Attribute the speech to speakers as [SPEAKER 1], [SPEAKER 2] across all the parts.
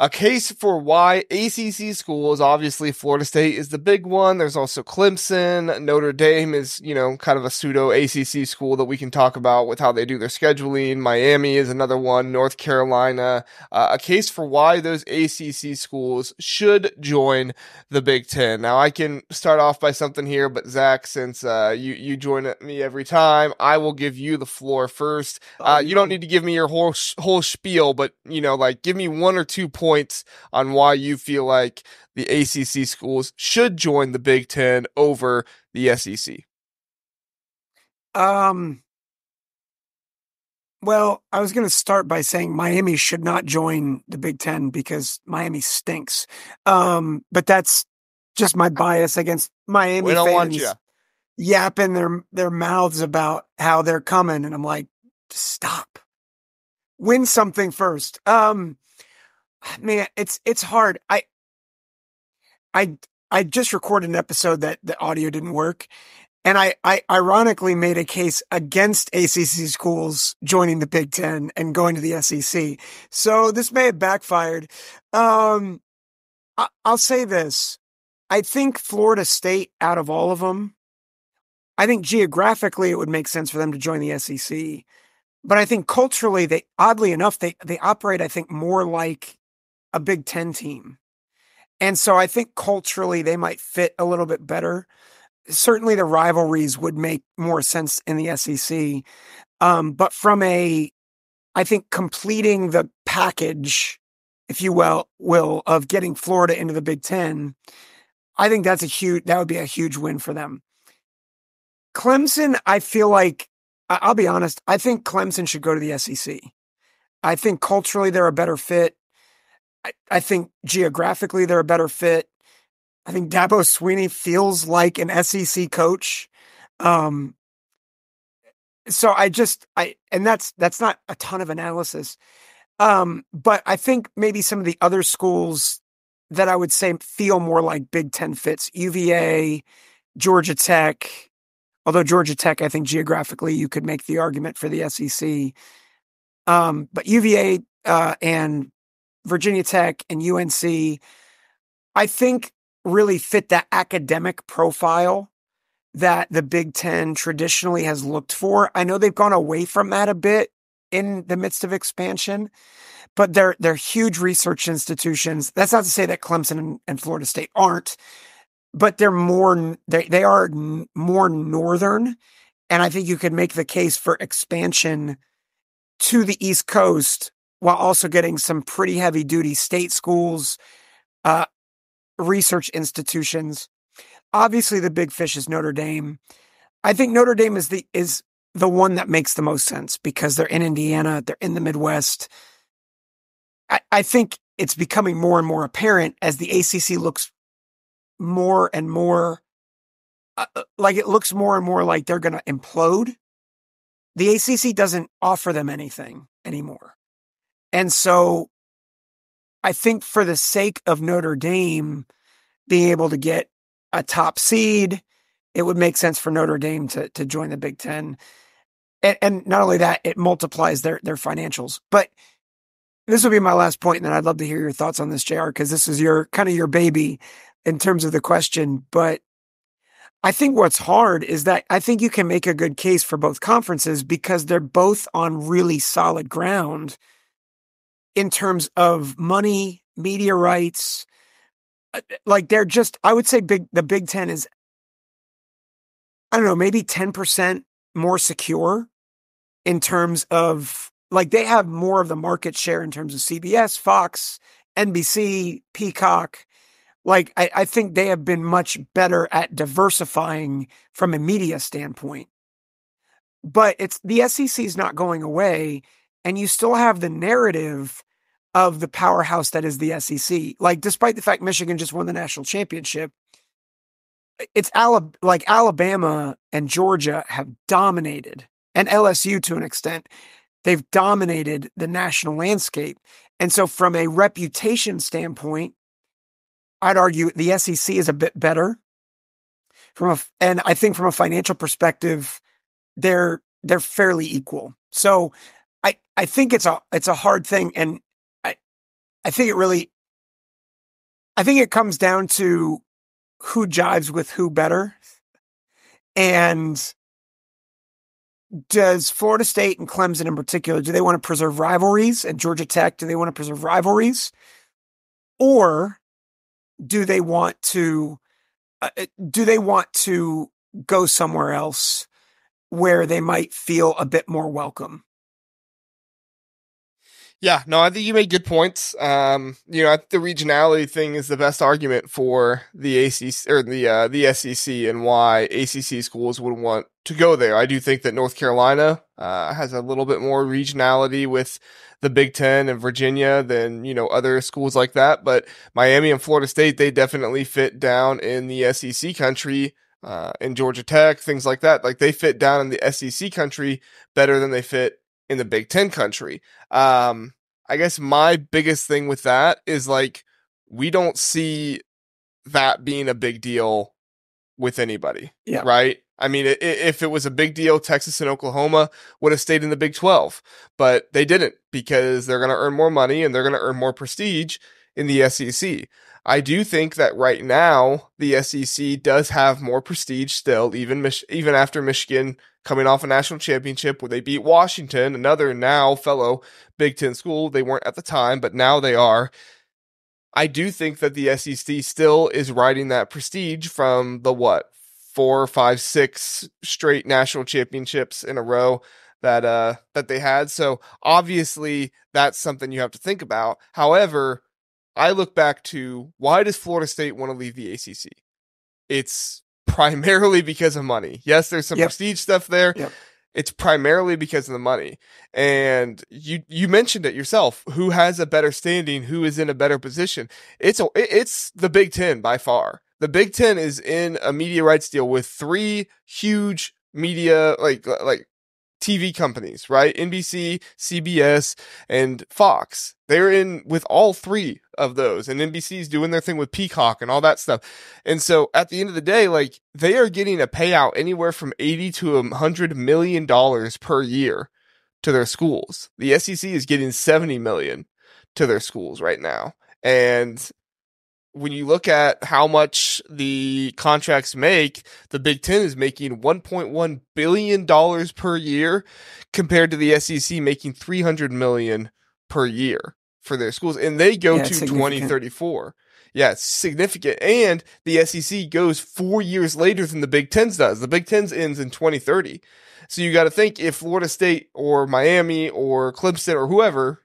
[SPEAKER 1] A case for why ACC schools, obviously Florida State is the big one. There's also Clemson. Notre Dame is, kind of a pseudo ACC school that we can talk about with how they do their scheduling. Miami is another one. North Carolina. A case for why those ACC schools should join the Big Ten. Now, I can start off by something here, but Zach, since you join me every time, I will give you the floor first. You don't need to give me your whole spiel, but give me one or 2 points on why you feel like the ACC schools should join the Big Ten over the SEC.
[SPEAKER 2] Well, I was going to start by saying Miami should not join the Big Ten because Miami stinks. But that's just my bias against Miami
[SPEAKER 1] We don't
[SPEAKER 2] fans
[SPEAKER 1] want you
[SPEAKER 2] yapping their mouths about how they're coming. And I'm like, stop. Win something first. Man, it's hard. I just recorded an episode that the audio didn't work. And I ironically made a case against ACC schools joining the Big Ten and going to the SEC. So this may have backfired. I'll say this. I think Florida State, out of all of them, I think geographically it would make sense for them to join the SEC. But I think culturally, oddly enough, they operate, I think, more like a Big Ten team. And so I think culturally they might fit a little bit better. Certainly the rivalries would make more sense in the SEC. But from I think completing the package, if you will, of getting Florida into the Big Ten, I think that would be a huge win for them. Clemson, I feel like, I'll be honest, I think Clemson should go to the SEC. I think culturally they're a better fit. I think geographically they're a better fit. I think Dabo Swinney feels like an SEC coach. So and that's not a ton of analysis. But I think maybe some of the other schools that I would say feel more like Big Ten fits, UVA, Georgia Tech, although Georgia Tech, I think geographically you could make the argument for the SEC. But UVA and Virginia Tech and UNC, I think really fit that academic profile that the Big Ten traditionally has looked for. I know they've gone away from that a bit in the midst of expansion, but they're huge research institutions. That's not to say that Clemson and Florida State aren't, but they are more northern. And I think you could make the case for expansion to the East Coast while also getting some pretty heavy duty state schools, research institutions. Obviously the big fish is Notre Dame. I think Notre Dame is the one that makes the most sense because they're in Indiana, they're in the Midwest. I think it's becoming more and more apparent as the ACC looks more and more like they're going to implode. The ACC doesn't offer them anything anymore. And so I think for the sake of Notre Dame being able to get a top seed, it would make sense for Notre Dame to join the Big Ten. And not only that, it multiplies their financials. But this will be my last point, and then I'd love to hear your thoughts on this, JR, because this is your baby in terms of the question. But I think what's hard is that I think you can make a good case for both conferences because they're both on really solid ground in terms of money, media rights. Like I would say the Big Ten is, I don't know, maybe 10% more secure in terms of, like, they have more of the market share in terms of CBS, Fox, NBC, Peacock. Like, I think they have been much better at diversifying from a media standpoint. But the SEC is not going away, and you still have the narrative of the powerhouse that is the SEC. Like, despite the fact Michigan just won the national championship, it's Alabama and Georgia have dominated, and LSU to an extent, they've dominated the national landscape. And so from a reputation standpoint, I'd argue the SEC is a bit better. And I think from a financial perspective, they're fairly equal. So I think it's a hard thing. And I I think it comes down to who jives with who better. And does Florida State and Clemson in particular, do they want to preserve rivalries? And Georgia Tech, do they want to preserve rivalries? Or do they want to go somewhere else where they might feel a bit more welcome?
[SPEAKER 1] Yeah, no, I think you made good points. I think the regionality thing is the best argument for the ACC or the SEC and why ACC schools would want to go there. I do think that North Carolina has a little bit more regionality with the Big Ten and Virginia than other schools like that. But Miami and Florida State, they definitely fit down in the SEC country. In Georgia Tech, things like that, like they fit down in the SEC country better than they fit in the Big Ten country. I guess my biggest thing with that is like, we don't see that being a big deal with anybody,
[SPEAKER 2] Yeah.
[SPEAKER 1] right? I mean, if it was a big deal, Texas and Oklahoma would have stayed in the Big 12, but they didn't because they're going to earn more money and they're going to earn more prestige in the SEC. I do think that right now the SEC does have more prestige still, even after Michigan coming off a national championship where they beat Washington, another now fellow Big Ten school. They weren't at the time, but now they are. I do think that the SEC still is riding that prestige from the 4, 5, 6 straight national championships in a row that they had. So obviously that's something you have to think about. However, I look back to, why does Florida State want to leave the ACC? It's primarily because of money. Yes, there's some prestige stuff there.
[SPEAKER 2] Yep.
[SPEAKER 1] It's primarily because of the money. And you mentioned it yourself. Who has a better standing? Who is in a better position? It's the Big Ten by far. The Big Ten is in a media rights deal with 3 huge media like TV companies, right? NBC, CBS, and Fox. They're in with all 3 of those, and NBC's doing their thing with Peacock and all that stuff. And so at the end of the day, like, they are getting a payout anywhere from $80 to $100 million per year to their schools. The SEC is getting $70 million to their schools right now. And when you look at how much the contracts make, the Big Ten is making $1.1 billion per year compared to the SEC making $300 million per year for their schools. And they go to 2034. Yeah, it's significant. And the SEC goes 4 years later than the Big Ten does. The Big Ten ends in 2030. So you got to think, if Florida State or Miami or Clemson or whoever,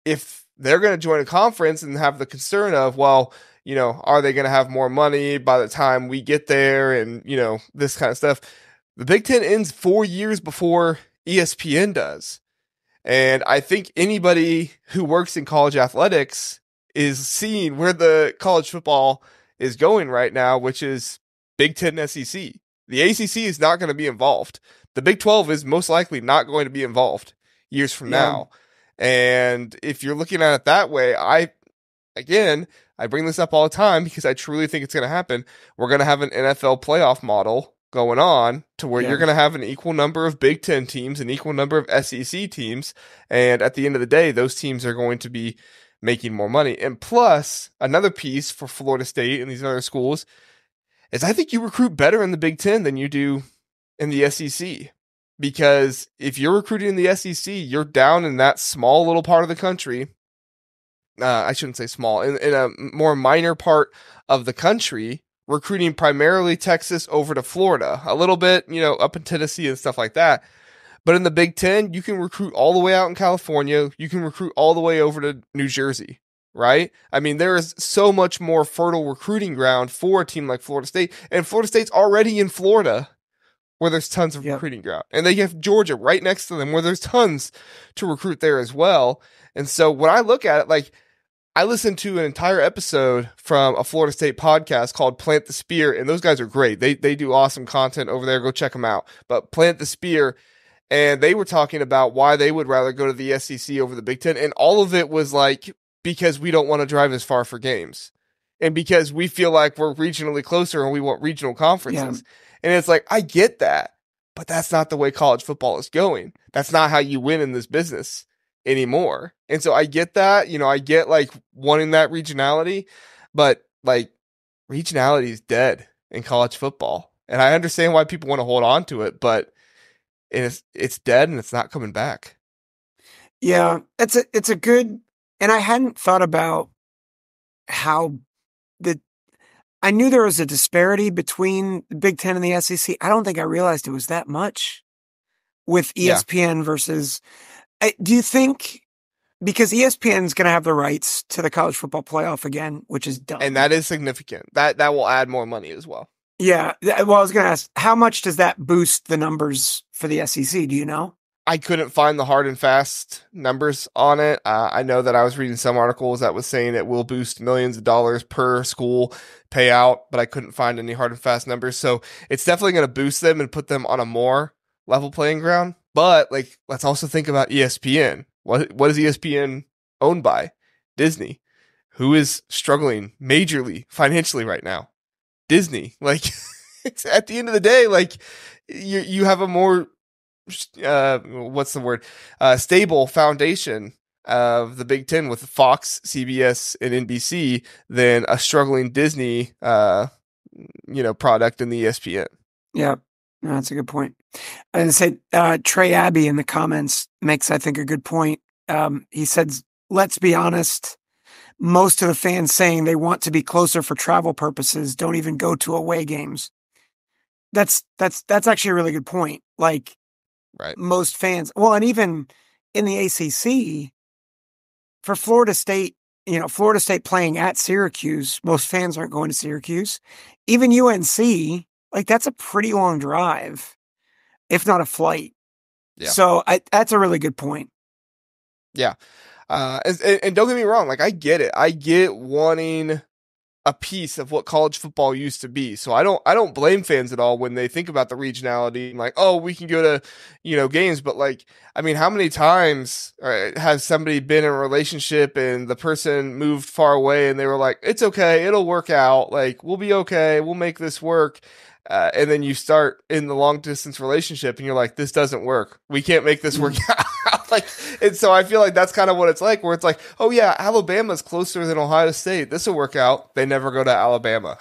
[SPEAKER 1] if they're going to join a conference and have the concern of, well, are they going to have more money by the time we get there and, this kind of stuff. The Big Ten ends 4 years before ESPN does. And I think anybody who works in college athletics is seeing where the college football is going right now, which is Big Ten SEC. The ACC is not going to be involved. The Big 12 is most likely not going to be involved years from now. And if you're looking at it that way, I bring this up all the time because I truly think it's going to happen. We're going to have an NFL playoff model going on to where you're going to have an equal number of Big Ten teams, an equal number of SEC teams. And at the end of the day, those teams are going to be making more money. And plus, another piece for Florida State and these other schools is I think you recruit better in the Big Ten than you do in the SEC. Because if you're recruiting in the SEC, you're down in that small little part of the country. I shouldn't say small, in a more minor part of the country, recruiting primarily Texas over to Florida, a little bit, up in Tennessee and stuff like that. But in the Big Ten, you can recruit all the way out in California. You can recruit all the way over to New Jersey, right? I mean, there is so much more fertile recruiting ground for a team like Florida State. And Florida State's already in Florida, where there's tons of recruiting ground. And they have Georgia right next to them, where there's tons to recruit there as well. And so when I look at it, like, I listened to an entire episode from a Florida State podcast called Plant the Spear, and those guys are great. They do awesome content over there. Go check them out. But Plant the Spear, and they were talking about why they would rather go to the SEC over the Big Ten, and all of it was like, because we don't want to drive as far for games, and because we feel like we're regionally closer and we want regional conferences. And it's like, I get that, but that's not the way college football is going. That's not how you win in this business. anymore. And so I get that, I get like wanting that regionality, but like regionality is dead in college football. And I understand why people want to hold on to it, but it's dead and it's not coming back.
[SPEAKER 2] Yeah, it's a good, and I hadn't thought about how I knew there was a disparity between the Big Ten and the SEC. I don't think I realized it was that much with ESPN versus. Do you think, because ESPN is going to have the rights to the college football playoff again, which is dumb,
[SPEAKER 1] and that is significant. That will add more money as well.
[SPEAKER 2] Yeah. Well, I was going to ask, how much does that boost the numbers for the SEC? Do you know?
[SPEAKER 1] I couldn't find the hard and fast numbers on it. I know that I was reading some articles that was saying it will boost millions of dollars per school payout, but I couldn't find any hard and fast numbers. So it's definitely going to boost them and put them on a more level playing ground. But like, let's also think about ESPN. What is ESPN owned by? Disney, who is struggling majorly financially right now. Disney, like, it's at the end of the day, like you have a more stable foundation of the Big Ten with Fox, CBS, and NBC than a struggling Disney, product in the ESPN.
[SPEAKER 2] Yeah, no, that's a good point. I said Trey Abbey in the comments makes, I think, a good point. He said, "Let's be honest. Most of the fans saying they want to be closer for travel purposes don't even go to away games." That's actually a really good point. Like,
[SPEAKER 1] right.
[SPEAKER 2] Most fans, well, and even in the ACC, for Florida State playing at Syracuse, most fans aren't going to Syracuse. Even UNC, like, that's a pretty long drive, if not a flight.
[SPEAKER 1] Yeah.
[SPEAKER 2] So that's a really good point.
[SPEAKER 1] Yeah. And don't get me wrong, like, I get it. I get wanting a piece of what college football used to be. So I don't blame fans at all when they think about the regionality and like, oh, we can go to, games. But like, I mean, how many times has somebody been in a relationship and the person moved far away and they were like, it's okay, it'll work out. Like, we'll be okay. We'll make this work. And then you start in the long distance relationship and you're like, this doesn't work. We can't make this work out. And so I feel like that's kind of what it's like, where it's like, oh yeah, Alabama's closer than Ohio State. This will work out. They never go to Alabama.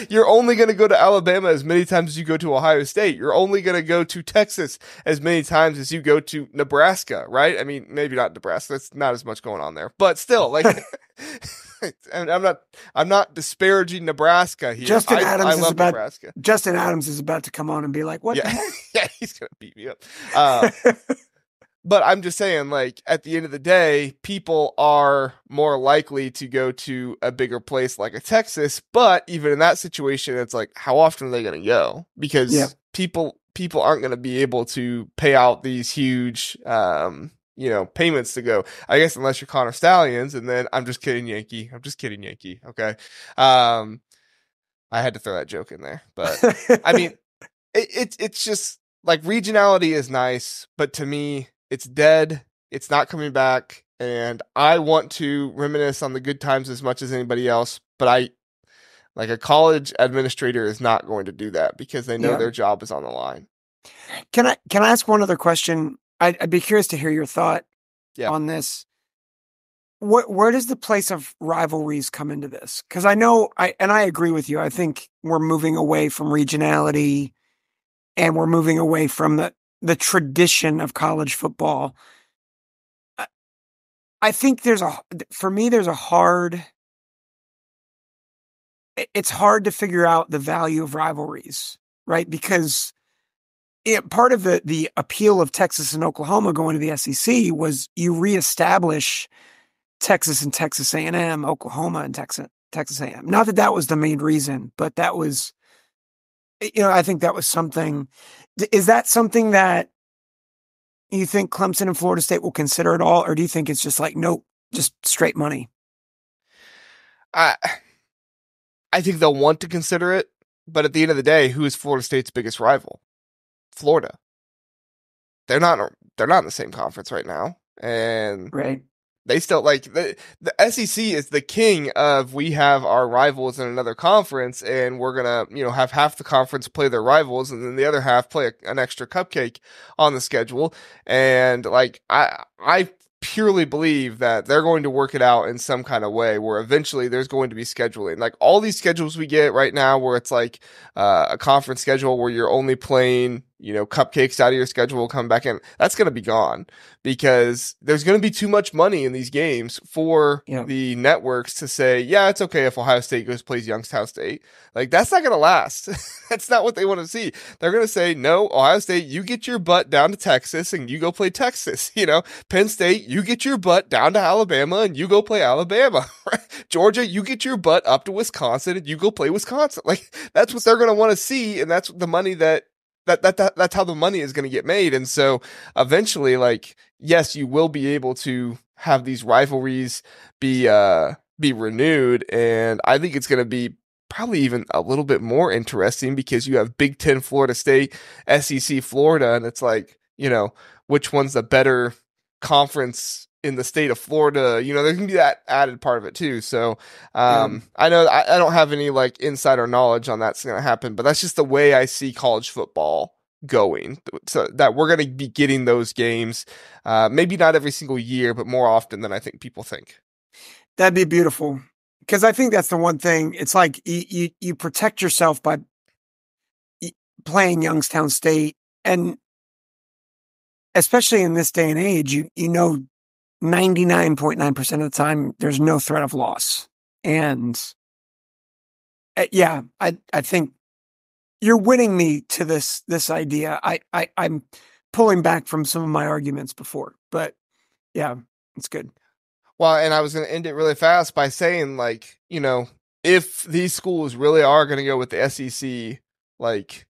[SPEAKER 1] You're only going to go to Alabama as many times as you go to Ohio State. You're only going to go to Texas as many times as you go to Nebraska, right? I mean, maybe not Nebraska. That's not as much going on there, but still, like, I'm not disparaging Nebraska here.
[SPEAKER 2] Justin Adams
[SPEAKER 1] love Nebraska.
[SPEAKER 2] Justin Adams is about to come on and be like, what the heck?
[SPEAKER 1] Yeah, he's going to beat me up. But I'm just saying, like, at the end of the day, people are more likely to go to a bigger place like a Texas. But even in that situation, it's like, how often are they going to go? Because people aren't going to be able to pay out these huge, payments to go. I guess unless you're Connor Stallions, and then I'm just kidding, Yankee. Okay. I had to throw that joke in there, but I mean, it's just like, regionality is nice, but to me, it's dead. It's not coming back. And I want to reminisce on the good times as much as anybody else. But a college administrator is not going to do that because they know their job is on the line.
[SPEAKER 2] Can I ask one other question? I'd be curious to hear your thought on this. Where does the place of rivalries come into this? Because I know, I agree with you. I think we're moving away from regionality and we're moving away from the tradition of college football. I think it's hard to figure out the value of rivalries, right? Because part of the appeal of Texas and Oklahoma going to the SEC was you reestablish Texas and Texas A&M, Oklahoma and Texas A&M. Not that was the main reason, but that was, I think that was something. Is that something that you think Clemson and Florida State will consider at all? Or do you think it's just like, nope, just straight money?
[SPEAKER 1] I think they'll want to consider it, but at the end of the day, who is Florida State's biggest rival? Florida. They're not in the same conference right now. And
[SPEAKER 2] right.
[SPEAKER 1] They still, like, the SEC is the king of, we have our rivals in another conference and we're going to, have half the conference play their rivals and then the other half play an extra cupcake on the schedule. And like, I purely believe that they're going to work it out in some kind of way where eventually there's going to be scheduling. Like all these schedules we get right now where it's like a conference schedule where you're only playing, cupcakes out of your schedule come back in. That's going to be gone because there's going to be too much money in these games for the networks to say, yeah, it's okay if Ohio State goes plays Youngstown State. Like that's not going to last. That's not what they want to see. They're going to say, no, Ohio State, you get your butt down to Texas and you go play Texas. Penn State, you get your butt down to Alabama and you go play Alabama. Georgia, you get your butt up to Wisconsin and you go play Wisconsin. Like that's what they're going to want to see, and that's the money that's how the money is going to get made. And so eventually, like, yes, you will be able to have these rivalries be renewed, and I think it's going to be probably even a little bit more interesting because you have Big Ten Florida State, SEC Florida, and it's like, which one's the better conference in the state of Florida? There's gonna be that added part of it too. So I know I don't have any like insider knowledge on that's gonna happen, but that's just the way I see college football going. So that we're gonna be getting those games, maybe not every single year, but more often than I think people think.
[SPEAKER 2] That'd be beautiful. Because I think that's the one thing. It's like you protect yourself by playing Youngstown State, and especially in this day and age, 99.9% of the time there's no threat of loss. And I think you're winning me to this idea. I'm pulling back from some of my arguments before, but yeah, it's good.
[SPEAKER 1] Well, and I was going to end it really fast by saying, like, if these schools really are going to go with the SEC, like,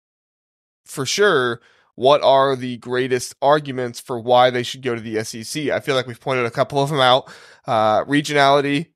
[SPEAKER 1] for sure, what are the greatest arguments for why they should go to the SEC? I feel like we've pointed a couple of them out. Regionality,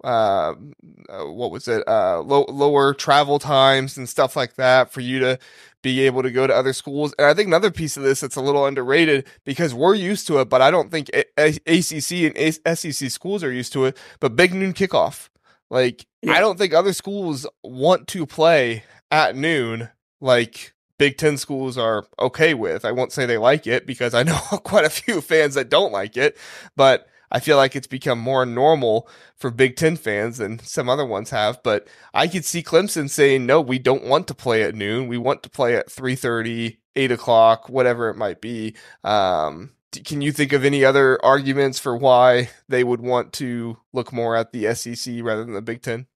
[SPEAKER 1] what was it? Lower travel times and stuff like that for you to be able to go to other schools. And I think another piece of this that's a little underrated because we're used to it, but I don't think ACC and SEC schools are used to it, but big noon kickoff. Like, I don't think other schools want to play at noon like Big Ten schools are okay with. I won't say they like it because I know quite a few fans that don't like it, but I feel like it's become more normal for Big Ten fans than some other ones have. But I could see Clemson saying, no, we don't want to play at noon. We want to play at 3:30, 8 o'clock, whatever it might be. Can you think of any other arguments for why they would want to look more at the SEC rather than the Big Ten?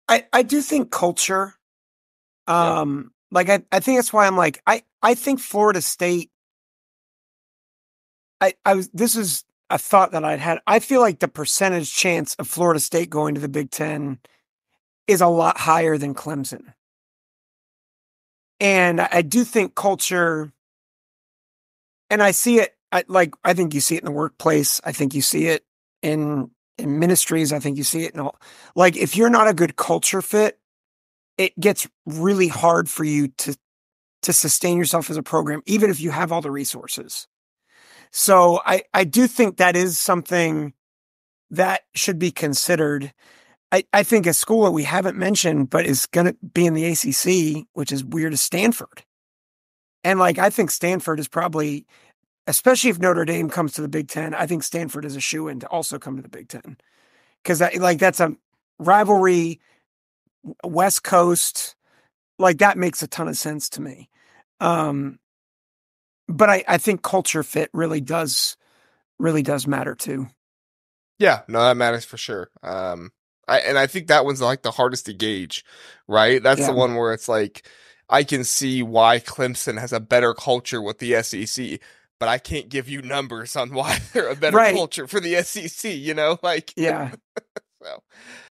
[SPEAKER 2] I do think culture. Like, I think that's why I'm like, I think Florida State, this is a thought that I'd had. I feel like the percentage chance of Florida State going to the Big Ten is a lot higher than Clemson. And I do think culture, and I see it, I think you see it in the workplace. I think you see it in ministries. I think you see it in all, like, if you're not a good culture fit, it gets really hard for you to sustain yourself as a program, even if you have all the resources. So I do think that is something that should be considered. I think a school that we haven't mentioned, but is going to be in the ACC, which is weird, is Stanford. And like, I think Stanford is probably, especially if Notre Dame comes to the Big Ten, I think Stanford is a shoo-in to also come to the Big Ten. Because that's a rivalry, West Coast, like that makes a ton of sense to me. But I think culture fit really does matter too.
[SPEAKER 1] Yeah, no, that matters for sure. I think that one's like the hardest to gauge, right? That's the one where it's like, I can see why Clemson has a better culture with the SEC, but I can't give you numbers on why they're a better culture for the SEC, like,
[SPEAKER 2] yeah.
[SPEAKER 1] So